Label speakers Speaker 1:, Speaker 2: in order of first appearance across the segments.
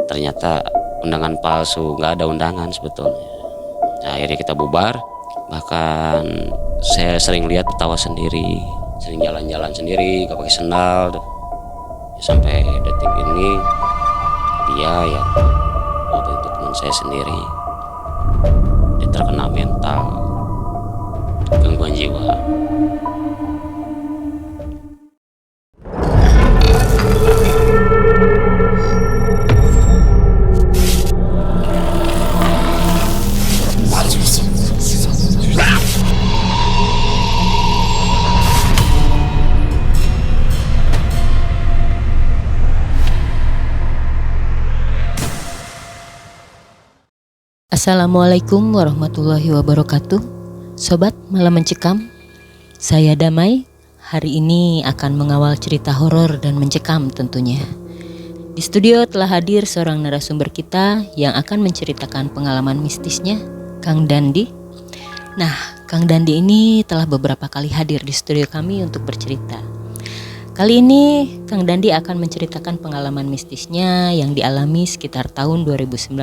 Speaker 1: ternyata undangan palsu, nggak ada undangan sebetulnya. Nah, akhirnya kita bubar. Bahkan saya sering lihat ketawa sendiri, sering jalan-jalan sendiri, gak pakai sendal. Ya, sampai detik ini dia ya waktu itu teman saya sendiri, dia terkena mental, gangguan jiwa.
Speaker 2: Assalamualaikum warahmatullahi wabarakatuh. Sobat Malam Mencekam, saya Damai. Hari ini akan mengawal cerita horor dan mencekam tentunya. Di studio telah hadir seorang narasumber kita yang akan menceritakan pengalaman mistisnya, Kang Dandi. Nah, Kang Dandi ini telah beberapa kali hadir di studio kami untuk bercerita. Kali ini Kang Dandi akan menceritakan pengalaman mistisnya yang dialami sekitar tahun 2019.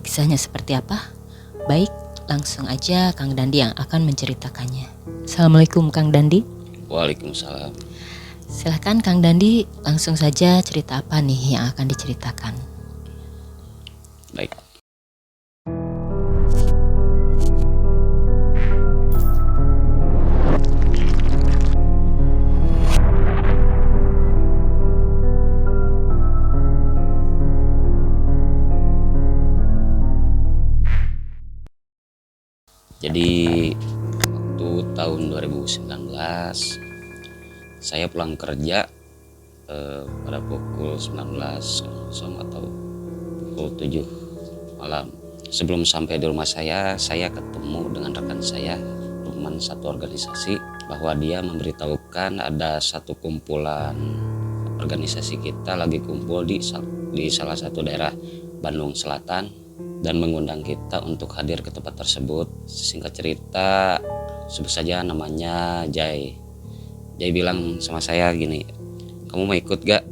Speaker 2: Kisahnya seperti apa? Baik, langsung aja Kang Dandi yang akan menceritakannya. Assalamualaikum Kang Dandi.
Speaker 1: Waalaikumsalam.
Speaker 2: Silahkan Kang Dandi, langsung saja cerita apa nih yang akan diceritakan?
Speaker 1: Baik. Jadi waktu tahun 2019 saya pulang kerja pada pukul 19.00 atau pukul 7 malam. Sebelum sampai di rumah saya ketemu dengan rekan saya, teman satu organisasi, bahwa dia memberitahukan ada satu kumpulan organisasi kita lagi kumpul di salah satu daerah Bandung Selatan dan mengundang kita untuk hadir ke tempat tersebut. Singkat cerita, sebut saja namanya Jai. Jai bilang sama saya gini, kamu mau ikut gak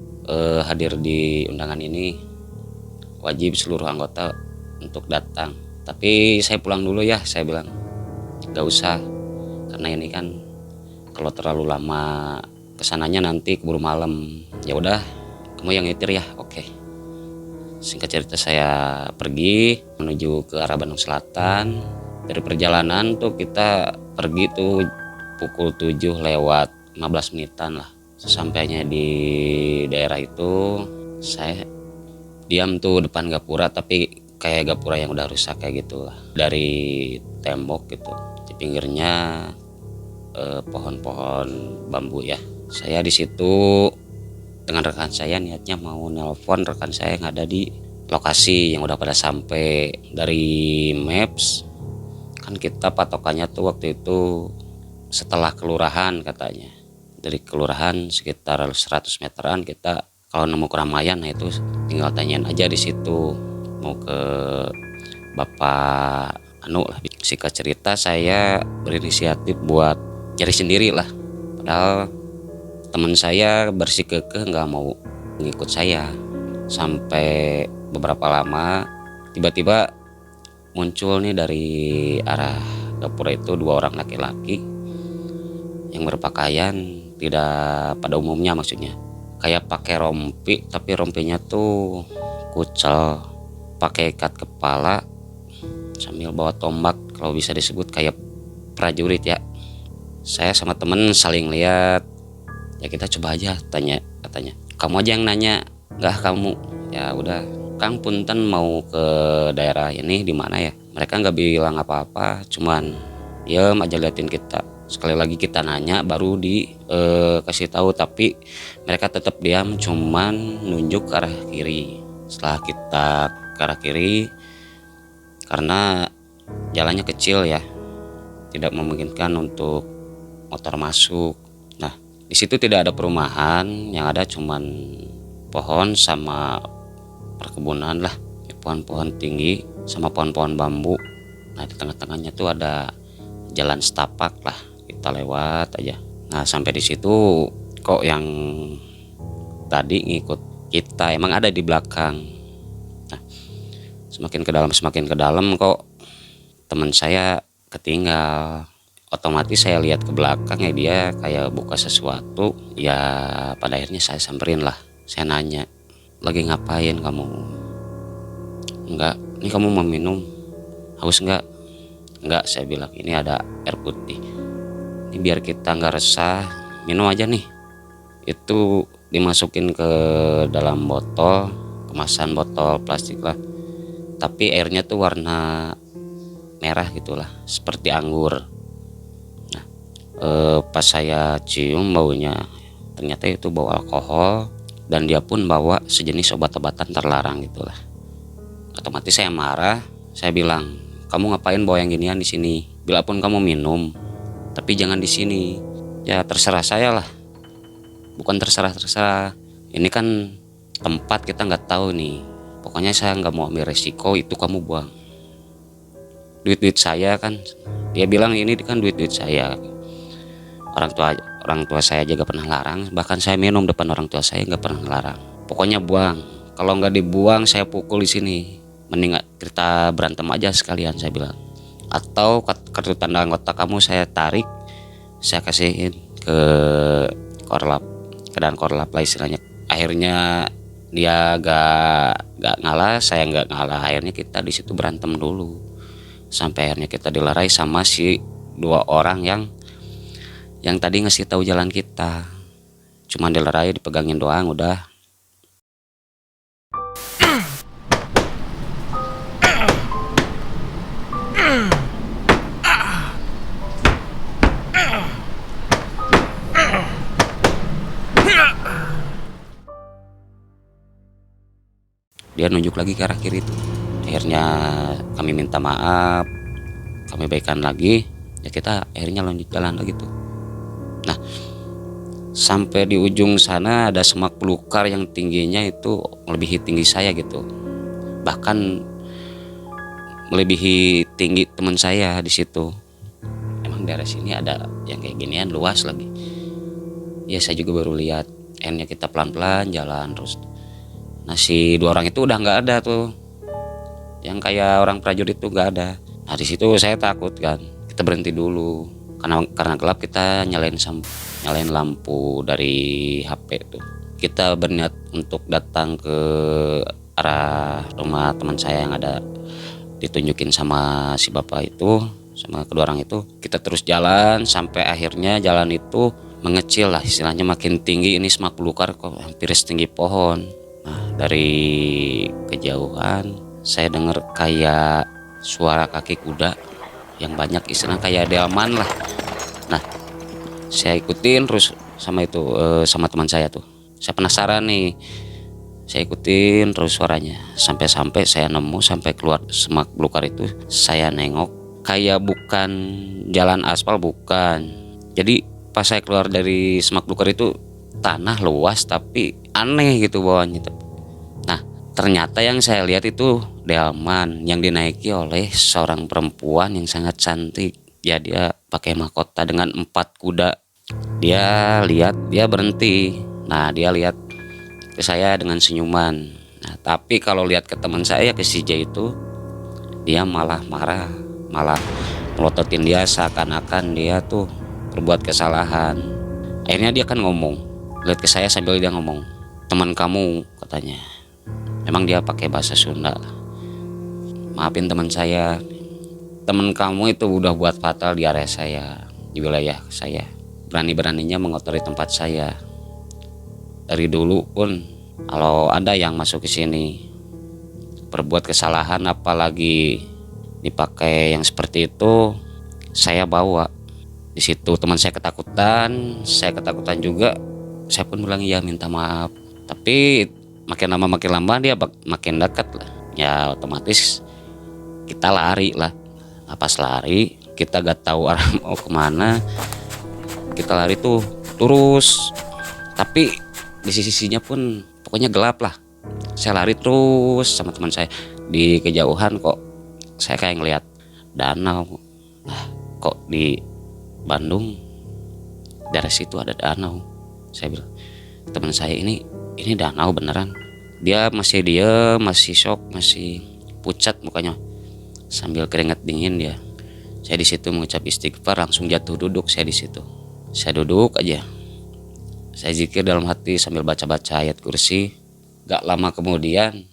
Speaker 1: hadir di undangan ini? Wajib seluruh anggota untuk datang. Tapi saya pulang dulu ya, saya bilang. Gak usah, karena ini kan kalau terlalu lama kesananya nanti keburu malam. Ya udah, kamu yang nyetir ya, oke. Singkat cerita saya pergi menuju ke arah Bandung Selatan. Dari perjalanan tuh kita pergi tuh pukul 7 lewat 15 menitan lah. Sesampainya di daerah itu saya diam tuh depan gapura, tapi kayak gapura yang udah rusak kayak gitulah. Dari tembok gitu, di pinggirnya pohon-pohon bambu ya. Saya di situ dengan rekan saya niatnya mau nelpon rekan saya yang ada di lokasi yang udah pada sampai. Dari maps kan kita patokannya tuh waktu itu setelah kelurahan katanya. Dari kelurahan sekitar 100 meteran kita kalau nemu keramaian, nah itu tinggal tanyain aja di situ mau ke Bapak Anu lah. Singkat cerita saya berinisiatif buat cari sendiri lah. Padahal teman saya bersikukuh nggak mau ngikut saya. Sampai beberapa lama tiba-tiba muncul nih dari arah dapur itu 2 orang laki-laki yang berpakaian tidak pada umumnya, maksudnya kayak pakai rompi, tapi rompinya tuh kucel, pakai ikat kepala sambil bawa tombak, kalau bisa disebut kayak prajurit ya. Saya sama temen saling lihat. Ya kita coba aja tanya, katanya. Kamu aja yang nanya, nggak kamu. Ya udah, Kang punten mau ke daerah ini di mana ya? Mereka nggak bilang apa-apa, cuman diem aja liatin kita. Sekali lagi kita nanya, baru kasih tahu, tapi mereka tetap diam, cuman nunjuk ke arah kiri. Setelah kita ke arah kiri, karena jalannya kecil ya, tidak memungkinkan untuk motor masuk. Di situ tidak ada perumahan, yang ada cuman pohon sama perkebunan lah, pohon-pohon tinggi sama pohon-pohon bambu. Nah di tengah-tengahnya tuh ada jalan setapak lah, kita lewat aja. Nah sampai di situ kok yang tadi ngikut kita emang ada di belakang. Semakin ke dalam kok teman saya ketinggal. Otomatis saya lihat ke belakang ya, dia kayak buka sesuatu. Ya pada akhirnya saya samperin lah. Saya nanya, lagi ngapain kamu? Enggak, ini kamu mau minum? Haus enggak? Enggak, saya bilang, ini ada air putih. Ini biar kita nggak resah, minum aja nih. Itu dimasukin ke dalam botol, kemasan botol plastik lah. Tapi airnya tuh warna merah gitulah, seperti anggur. Pas saya cium baunya, ternyata itu bau alkohol, dan dia pun bawa sejenis obat-obatan terlarang gitulah. Otomatis saya marah, saya bilang, kamu ngapain bawa yang ginian di sini? Bila pun kamu minum, tapi jangan di sini. Ya terserah saya lah, bukan terserah. Ini kan tempat kita nggak tahu nih. Pokoknya saya nggak mau ambil resiko, itu kamu buang. Duit saya kan, dia bilang ini kan duit saya. Orang tua saya juga pernah larang, bahkan saya minum depan orang tua saya nggak pernah larang. Pokoknya buang. Kalau nggak dibuang saya pukul di sini. Mending kita berantem aja sekalian, saya bilang. Atau kartu tanda anggota kamu saya tarik, saya kasihin ke korlap, ke dan korlap lah istilahnya. Akhirnya dia gak ngalah, saya nggak ngalah. Akhirnya kita di situ berantem dulu, sampai akhirnya kita dilerai sama si dua orang yang tadi ngasih tahu jalan kita. Cuman dilerai, dipegangin doang udah. Dia nunjuk lagi ke arah kiri itu. Akhirnya kami minta maaf, kami baikan lagi. Ya kita akhirnya lanjut jalan lagi tuh. Nah, sampai di ujung sana ada semak belukar yang tingginya itu melebihi tinggi saya gitu. Bahkan melebihi tinggi teman saya di situ. Emang daerah sini ada yang kayak ginian, luas lagi. Ya saya juga baru lihat. Akhirnya kita pelan-pelan jalan terus. Nah si dua orang itu udah nggak ada tuh, yang kayak orang prajurit itu nggak ada. Nah di situ saya takut kan, kita berhenti dulu karena gelap. Kita nyalain lampu dari HP tuh. Kita berniat untuk datang ke arah rumah teman saya yang ada ditunjukin sama si bapak itu, sama kedua orang itu. Kita terus jalan sampai akhirnya jalan itu mengecil lah istilahnya, makin tinggi. Ini semak belukar kok hampir setinggi pohon. Nah dari kejauhan saya dengar kayak suara kaki kuda yang banyak, istilah kayak delman lah. Nah saya ikutin terus sama sama teman saya tuh. Saya penasaran nih, saya ikutin terus suaranya sampai saya nemu, sampai keluar semak belukar itu. Saya nengok, kayak bukan jalan aspal, bukan. Jadi pas saya keluar dari semak belukar itu tanah luas tapi aneh gitu bawahnya. Nah ternyata yang saya lihat itu delman yang dinaiki oleh seorang perempuan yang sangat cantik. Ya dia pakai mahkota dengan 4 kuda. Dia lihat, dia berhenti. Nah dia lihat ke saya dengan senyuman. Nah tapi kalau lihat ke teman saya, ke si J itu, dia malah marah, malah melototin dia seakan-akan dia tuh berbuat kesalahan. Akhirnya dia kan ngomong, lihat ke saya sambil dia ngomong, teman kamu katanya. Memang dia pakai bahasa Sunda. Maafin teman saya, teman kamu itu udah buat fatal di area saya, di wilayah saya. Berani-beraninya mengotori tempat saya. Dari dulu pun kalau ada yang masuk ke sini berbuat kesalahan, apalagi dipakai yang seperti itu, saya bawa. Di situ teman saya ketakutan juga. Saya pun bilang iya, minta maaf. Tapi makin lama dia makin dekat lah. Ya otomatis kita lari lah. Nah, pas lari kita gak tahu arah mau kemana. Kita lari tuh terus, tapi di sisinya pun pokoknya gelap lah. Saya lari terus sama teman saya. Di kejauhan kok saya kayak ngeliat danau. Nah, kok di Bandung dari situ ada danau. Saya bilang teman saya, ini danau beneran. Dia masih diem, masih shock, masih pucat mukanya sambil keringat dingin dia. Saya di situ mengucap istighfar, langsung jatuh duduk saya di situ. Saya duduk aja. Saya zikir dalam hati sambil baca-baca ayat kursi. Gak lama kemudian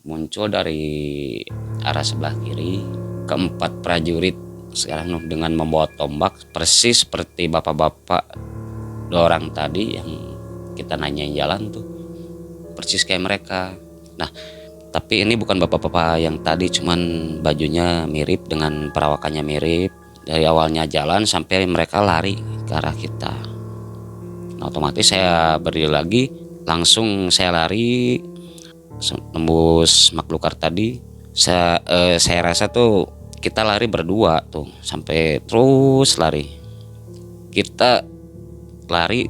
Speaker 1: muncul dari arah sebelah kiri keempat prajurit sekarang dengan membawa tombak persis seperti bapak-bapak 2 orang tadi yang kita nanyain jalan tuh, persis kayak mereka. Nah, tapi ini bukan bapak-bapak yang tadi, cuman bajunya mirip dengan perawakannya mirip. Dari awalnya jalan sampai mereka lari ke arah kita. Nah, otomatis saya berdiri lagi, langsung saya lari nembus maklukar tadi. Saya rasa tuh kita lari berdua tuh sampai terus lari. Kita lari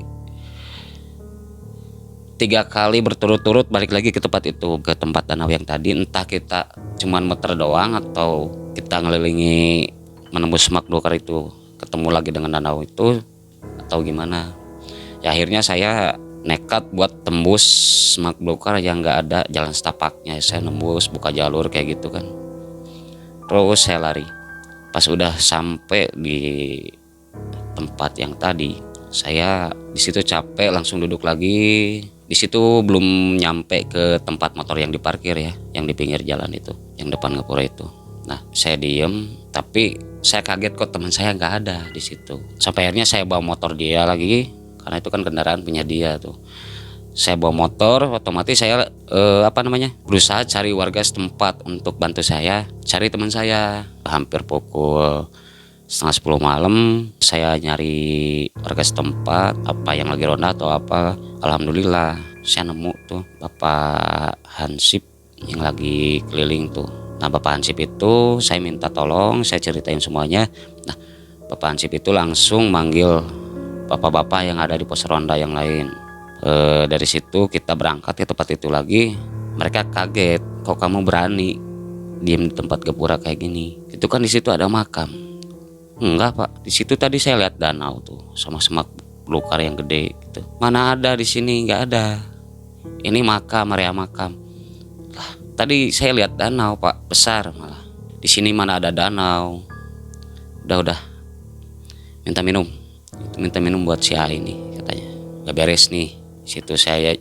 Speaker 1: 3 kali berturut-turut balik lagi ke tempat itu, ke tempat danau yang tadi. Entah kita cuman muter doang atau kita ngelilingi menembus maklukar itu ketemu lagi dengan danau itu atau gimana. Ya akhirnya saya nekat buat tembus maklukar yang nggak ada jalan setapaknya. Saya nembus buka jalur kayak gitu kan. Terus saya lari. Pas udah sampai di tempat yang tadi, saya di situ capek langsung duduk lagi. Di situ belum nyampe ke tempat motor yang diparkir ya, yang di pinggir jalan itu, yang depan Gapura itu. Nah, saya diem, tapi saya kaget kok teman saya nggak ada di situ. Sampai akhirnya saya bawa motor dia lagi, karena itu kan kendaraan punya dia tuh. Saya bawa motor, otomatis saya berusaha cari warga setempat untuk bantu saya cari teman saya. Hampir pukul 9:30 malam saya nyari warga setempat, apa yang lagi ronda atau apa. Alhamdulillah saya nemu tuh Bapak Hansip yang lagi keliling tuh. Nah, Bapak Hansip itu saya minta tolong, saya ceritain semuanya. Nah, Bapak Hansip itu langsung manggil bapak-bapak yang ada di pos ronda yang lain. Dari situ kita berangkat ke tempat itu lagi. Mereka kaget, kok kamu berani diem di tempat Gapura kayak gini? Itu kan di situ ada makam. Enggak Pak, di situ tadi saya lihat danau tuh sama semak belukar yang gede gitu. Mana ada di sini, nggak ada. Ini makam, area makam. Lah, tadi saya lihat danau Pak, besar malah. Di sini mana ada danau. Udah, minta minum buat si A ini katanya. Gak beres nih. Situ saya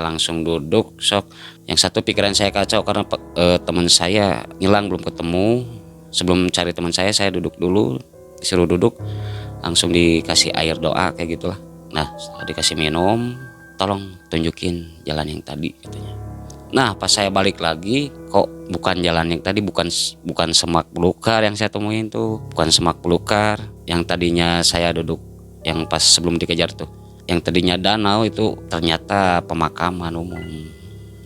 Speaker 1: langsung duduk sok. Yang satu pikiran saya kacau karena teman saya hilang belum ketemu. Sebelum cari teman saya duduk dulu, disuruh duduk, langsung dikasih air doa kayak gitulah. Nah, dikasih minum, tolong tunjukin jalan yang tadi katanya. Nah, pas saya balik lagi, kok bukan jalan yang tadi, bukan semak belukar yang saya temuin tuh, bukan semak belukar yang tadinya saya duduk, yang pas sebelum dikejar tuh, yang tadinya danau itu ternyata pemakaman umum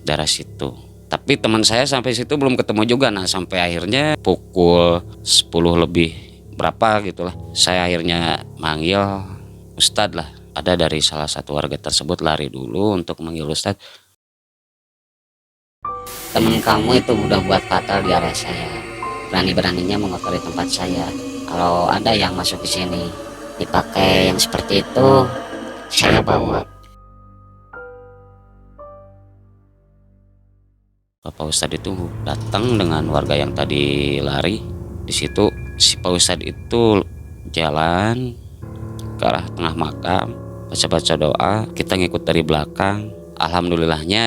Speaker 1: daerah situ. Tapi teman saya sampai situ belum ketemu juga. Nah, sampai akhirnya pukul 10 lebih berapa gitulah, saya akhirnya manggil Ustadz lah. Ada dari salah satu warga tersebut lari dulu untuk manggil Ustadz.
Speaker 3: Temen kamu itu udah buat fatal di area saya. Berani-beraninya mengotori tempat saya. Kalau ada yang masuk ke sini dipakai yang seperti itu, saya bawa.
Speaker 1: Pak Ustadz itu datang dengan warga yang tadi lari. Di situ si Pak Ustadz itu jalan ke arah tengah makam, baca-baca doa. Kita ngikut dari belakang. Alhamdulillahnya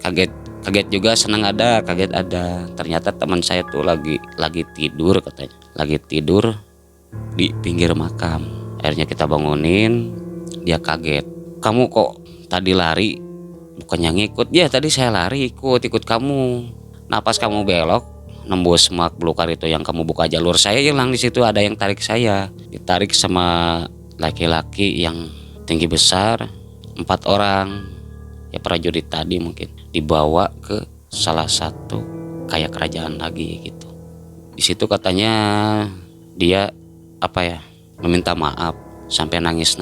Speaker 1: kaget juga, senang ada, kaget ada. Ternyata teman saya tuh lagi tidur katanya. Lagi tidur di pinggir makam. Akhirnya kita bangunin, dia kaget. Kamu kok tadi lari? Bukannya ngikut. Ya tadi saya lari ikut kamu. Nah, pas kamu belok nembus semak belukar itu yang kamu buka jalur, saya hilang di situ. Ada yang tarik saya, ditarik sama laki-laki yang tinggi besar, 4 orang ya, prajurit tadi mungkin, dibawa ke salah satu kayak kerajaan lagi gitu. Di situ katanya dia meminta maaf sampai nangis,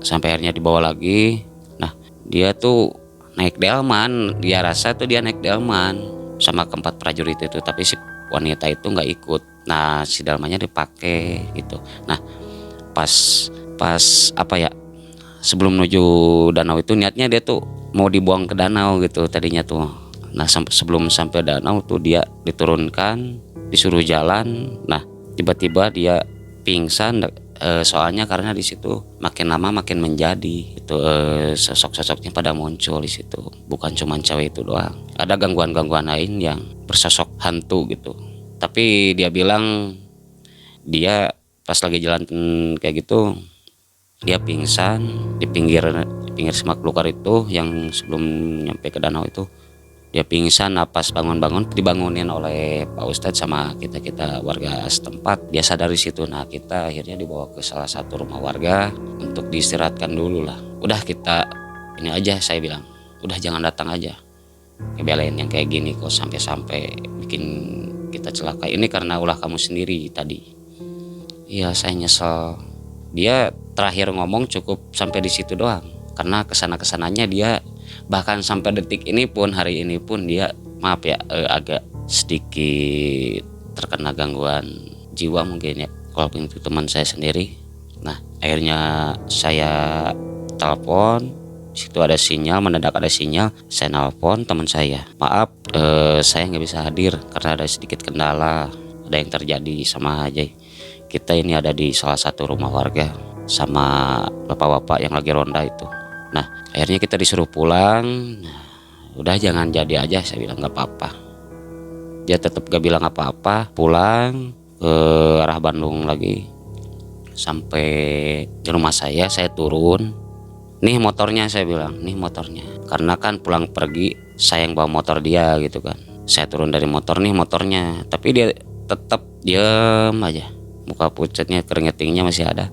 Speaker 1: sampai akhirnya dibawa lagi. Nah, dia tuh naik delman, dia rasa tuh dia naik delman sama keempat prajurit itu, tapi si wanita itu nggak ikut. Nah, si delmannya dipakai gitu. Nah, pas sebelum menuju danau itu niatnya dia tuh mau dibuang ke danau gitu tadinya tuh. Nah sebelum sampai danau tuh dia diturunkan, disuruh jalan. Nah tiba-tiba dia pingsan, soalnya karena di situ makin lama makin menjadi itu, sosok-sosoknya pada muncul di situ. Bukan cuma cewek itu doang, ada gangguan-gangguan lain yang bersosok hantu gitu. Tapi dia bilang dia pas lagi jalan kayak gitu dia pingsan di pinggir semak belukar itu yang sebelum nyampe ke danau itu. Dia pingsan, napas bangun-bangun dibangunin oleh Pak Ustadz sama kita warga setempat. Dia sadar di situ. Nah kita akhirnya dibawa ke salah satu rumah warga untuk diistirahatkan dulu lah. Udah kita ini aja, saya bilang udah jangan datang aja, ngebelain yang kayak gini kok sampai bikin kita celaka. Ini karena ulah kamu sendiri tadi. Iya saya nyesel. Dia terakhir ngomong cukup sampai di situ doang, karena kesananya dia bahkan sampai detik ini pun, hari ini pun dia maaf ya, agak sedikit terkena gangguan jiwa mungkin ya, walaupun itu teman saya sendiri. Nah akhirnya saya telepon, situ ada sinyal, mendadak ada sinyal, saya nelpon teman saya, maaf saya nggak bisa hadir karena ada sedikit kendala, ada yang terjadi sama aja. Kita ini ada di salah satu rumah warga sama bapak-bapak yang lagi ronda itu. Nah akhirnya kita disuruh pulang. Nah, udah jangan jadi aja, saya bilang nggak apa-apa. Dia tetap gak bilang apa-apa, pulang ke arah Bandung lagi. Sampai di rumah saya turun. Nih motornya, saya bilang, nih motornya. Karena kan pulang pergi saya yang bawa motor dia gitu kan. Saya turun dari motor, nih motornya. Tapi dia tetap diem aja, muka pucatnya, keringetingnya masih ada,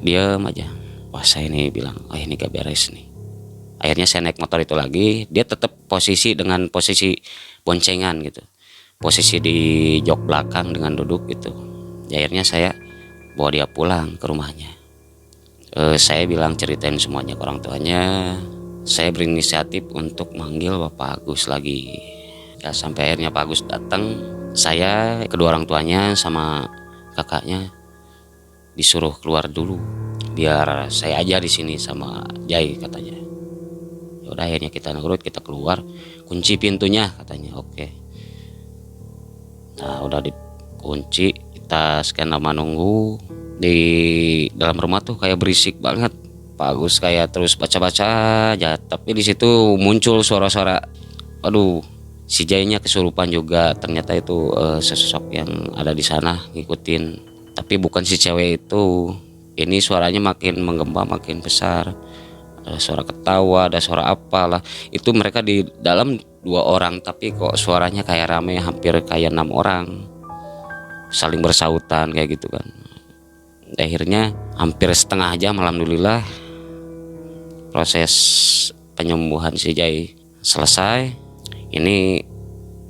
Speaker 1: diem aja. Wah saya ini bilang, oh ini gak beres nih. Akhirnya saya naik motor itu lagi. Dia tetap posisi dengan posisi boncengan gitu, posisi di jok belakang dengan duduk gitu. Akhirnya saya bawa dia pulang ke rumahnya. Saya bilang ceritain semuanya ke orang tuanya. Saya berinisiatif untuk manggil Bapak Agus lagi. Ya sampai akhirnya Pak Agus datang. Saya, kedua orang tuanya sama kakaknya disuruh keluar dulu, biar saya aja di sini sama Jai katanya. Udah akhirnya kita nurut, kita keluar, kunci pintunya katanya. Oke. Nah udah dikunci, kita sekian lama nunggu. Di dalam rumah tuh kayak berisik banget. Pak Agus kayak terus baca-baca aja, tapi di situ muncul suara-suara. Aduh, si Jainya kesurupan juga. Ternyata itu sesosok yang ada di sana ngikutin. Tapi bukan si cewek itu. Ini suaranya makin menggema, makin besar. Ada suara ketawa, ada suara apalah. Itu mereka di dalam 2 orang, tapi kok suaranya kayak rame, hampir kayak 6 orang. Saling bersautan kayak gitu kan. Akhirnya hampir setengah jam alhamdulillah proses penyembuhan si Jai selesai. Ini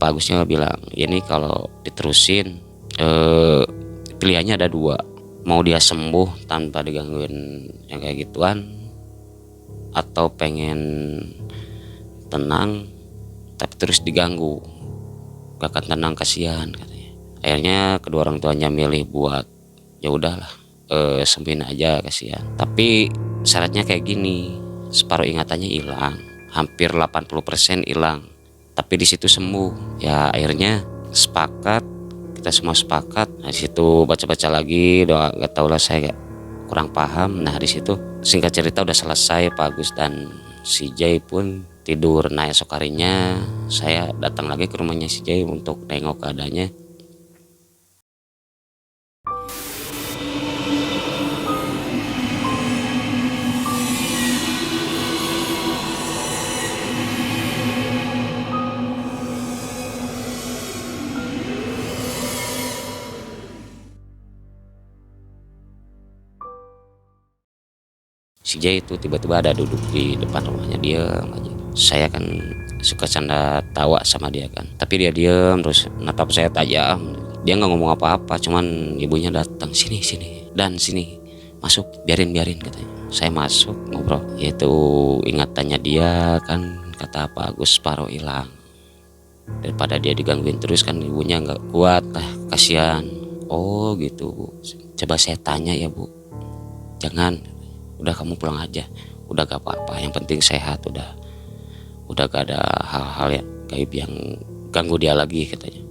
Speaker 1: Pak Agusnya bilang, ini kalau diterusin pilihannya ada 2. Mau dia sembuh tanpa digangguin yang kayak gituan, atau pengen tenang tapi terus diganggu, gak akan tenang, kasihan katanya. Akhirnya kedua orang tuanya milih buat ya udahlah, sembuhin aja, kasihan. Tapi syaratnya kayak gini, separuh ingatannya hilang, hampir 80% hilang, tapi di situ sembuh. Ya akhirnya sepakat, kita semua sepakat. Nah di situ baca-baca lagi doa, gak tau lah, saya kurang paham. Nah di situ singkat cerita udah selesai. Pak Agus dan si Jai pun tidur. Nah esok harinya saya datang lagi ke rumahnya si Jai untuk nengok keadaannya. Si Jai itu tiba-tiba ada duduk di depan rumahnya, diam aja. Saya kan suka canda tawa sama dia kan, tapi dia diam terus natap saya tajam. Dia nggak ngomong apa-apa, cuman ibunya datang, sini dan sini, masuk, biarin katanya. Saya masuk, ngobrol. Itu ingatannya dia kan, kata Pak Agus, separuh hilang. Daripada dia digangguin terus kan, ibunya nggak kuat lah, kasihan. Oh gitu Bu, coba saya tanya ya Bu. Jangan, udah kamu pulang aja, udah gak apa-apa, yang penting sehat. Udah gak ada hal-hal yang gaib yang ganggu dia lagi katanya.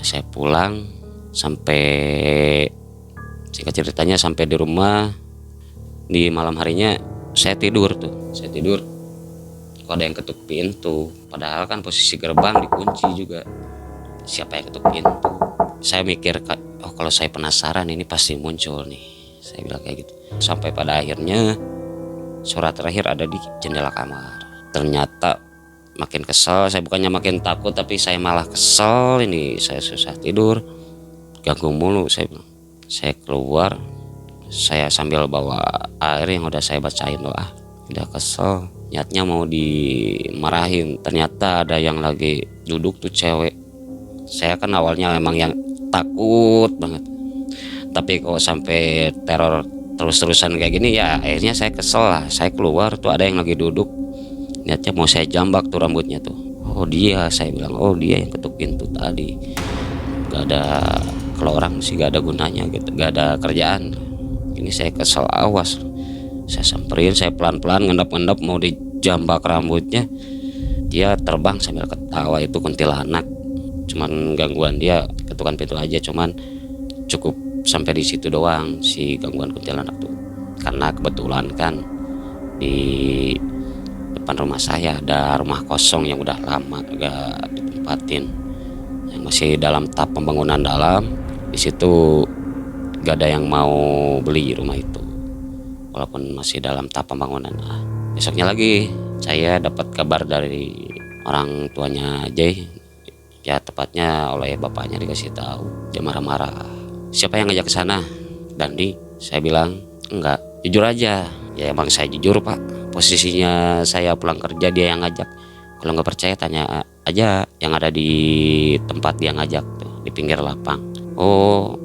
Speaker 1: Saya pulang, sampai singkat ceritanya sampai di rumah, di malam harinya saya tidur kok ada yang ketuk pintu, padahal kan posisi gerbang dikunci juga. Siapa yang ketuk pintu? Saya mikir, oh kalau saya penasaran ini pasti muncul nih, saya bilang kayak gitu. Sampai pada akhirnya surat terakhir ada di jendela kamar. Ternyata makin kesel, saya bukannya makin takut tapi saya malah kesel. Ini saya susah tidur, ganggu mulu. Saya keluar, saya sambil bawa air yang udah saya bacain doa. Udah kesel, niatnya mau dimarahin, ternyata ada yang lagi duduk tuh cewek. Saya kan awalnya memang yang takut banget, tapi kok sampai teror terus-terusan kayak gini ya akhirnya saya kesel lah. Saya keluar tuh ada yang lagi duduk, niatnya mau saya jambak tuh rambutnya tuh. Oh dia, saya bilang, oh dia yang ketuk pintu tadi. Gak ada, kalau orang sih gak ada gunanya gitu, gak ada kerjaan. Ini saya kesel, awas. Saya samperin, saya pelan-pelan ngendap-ngendap mau dijambak rambutnya. Dia terbang sambil ketawa, itu kuntilanak. Cuman gangguan dia ketukan pintu aja, cuman cukup sampai di situ doang si gangguan kuntilanak tuh. Karena kebetulan kan di depan rumah saya ada rumah kosong yang udah lama gak ditempatin, yang masih dalam tahap pembangunan dalam. Di situ gak ada yang mau beli rumah itu, walaupun masih dalam tahap pembangunan. Besoknya lagi saya dapat kabar dari orang tuanya Jay, ya tepatnya oleh bapaknya dikasih tahu. Dia marah-marah, siapa yang ngajak ke sana? Dandi. Saya bilang enggak, jujur aja. Ya emang saya jujur pak, posisinya saya pulang kerja dia yang ngajak. Kalau nggak percaya tanya aja yang ada di tempat dia ngajak tuh, di pinggir lapang. Oh,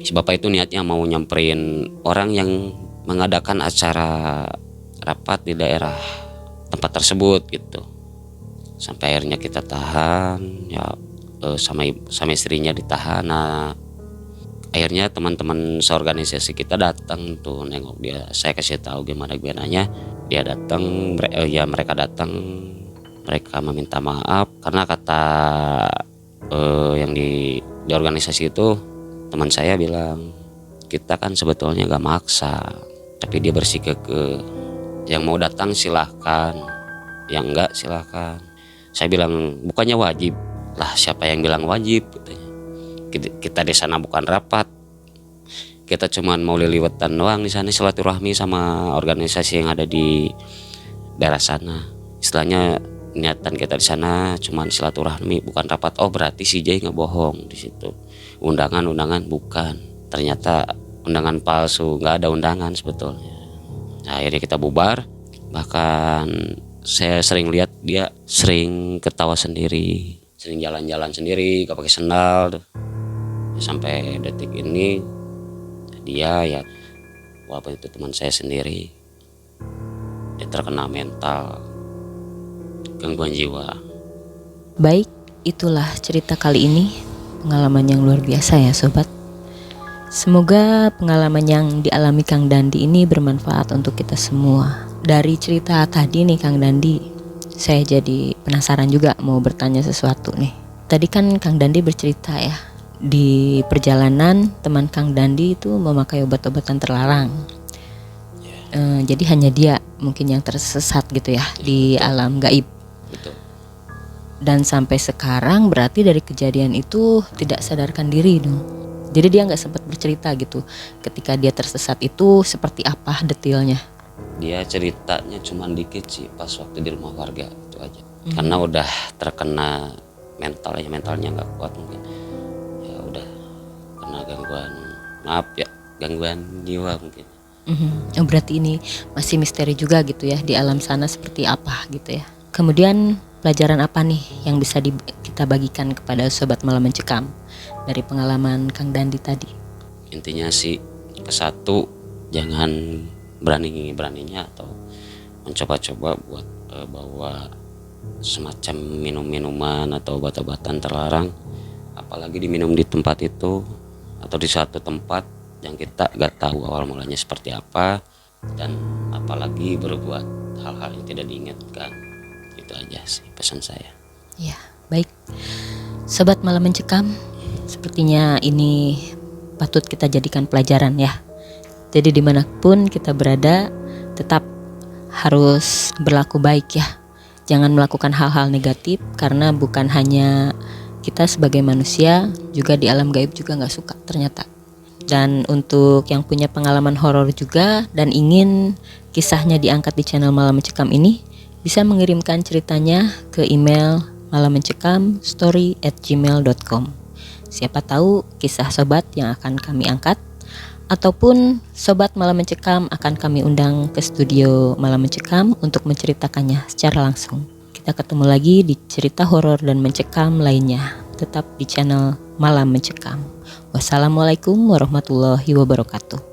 Speaker 1: si bapak itu niatnya mau nyamperin orang yang mengadakan acara rapat di daerah tempat tersebut gitu. Sampai akhirnya kita tahan ya, sama istrinya ditahan. Nah, akhirnya teman-teman seorganisasi kita datang tuh nengok dia. Saya kasih tahu gimana nya, dia datang. Mereka datang, mereka meminta maaf karena kata yang di organisasi itu, teman saya bilang kita kan sebetulnya gak maksa, tapi dia bersikeke. Yang mau datang silahkan, yang enggak silahkan. Saya bilang bukannya wajib lah, siapa yang bilang wajib katanya. Kita di sana bukan rapat, kita cuman mau liliwetan doang di sana, silaturahmi sama organisasi yang ada di daerah sana. Istilahnya niatan kita di sana cuman silaturahmi, bukan rapat. Oh berarti si Jay nggak bohong di situ. Undangan bukan. Ternyata undangan palsu, nggak ada undangan sebetulnya. Nah, akhirnya kita bubar. Bahkan saya sering lihat dia sering ketawa sendiri, sering jalan-jalan sendiri, gak pakai sendal tuh. Sampai detik ini dia ya, walaupun itu teman saya sendiri, dia terkena mental, gangguan jiwa.
Speaker 2: Baik, itulah cerita kali ini. Pengalaman yang luar biasa ya sobat. Semoga pengalaman yang dialami Kang Dandi ini bermanfaat untuk kita semua. Dari cerita tadi nih Kang Dandi, saya jadi penasaran juga mau bertanya sesuatu nih. Tadi kan Kang Dandi bercerita ya, di perjalanan teman Kang Dandi itu memakai obat-obatan terlarang. Jadi hanya dia mungkin yang tersesat gitu ya, di alam gaib.
Speaker 1: Betul.
Speaker 2: Dan sampai sekarang berarti dari kejadian itu tidak sadarkan diri dong. Jadi dia nggak sempat bercerita gitu ketika dia tersesat itu seperti apa detailnya.
Speaker 1: Dia ceritanya cuma dikit sih pas waktu di rumah warga itu aja. Karena udah terkena mentalnya nggak kuat mungkin. Ya udah kena gangguan jiwa mungkin.
Speaker 2: Oh, berarti ini masih misteri juga gitu ya, di alam sana seperti apa gitu ya. Kemudian pelajaran apa nih yang bisa kita bagikan kepada sobat malam mencekam dari pengalaman Kang Dandi tadi?
Speaker 1: Intinya sih satu, jangan beraninya atau mencoba-coba buat bawa semacam minuman atau obat-obatan terlarang, apalagi diminum di tempat itu atau di suatu tempat yang kita gak tahu awal mulanya seperti apa, dan apalagi berbuat hal-hal yang tidak diinginkan. Itu aja sih pesan saya.
Speaker 2: Ya, baik. Sobat Malam Mencekam, sepertinya ini patut kita jadikan pelajaran ya. Jadi dimanapun kita berada, tetap harus berlaku baik ya. Jangan melakukan hal-hal negatif, karena bukan hanya kita sebagai manusia, juga di alam gaib juga gak suka ternyata. Dan untuk yang punya pengalaman horor juga dan ingin kisahnya diangkat di channel Malam Mencekam ini, bisa mengirimkan ceritanya ke email malammencekam@story@gmail.com. Siapa tahu kisah sobat yang akan kami angkat, ataupun sobat Malam Mencekam akan kami undang ke studio Malam Mencekam untuk menceritakannya secara langsung. Kita ketemu lagi di cerita horor dan mencekam lainnya, tetap di channel Malam Mencekam. Wassalamualaikum warahmatullahi wabarakatuh.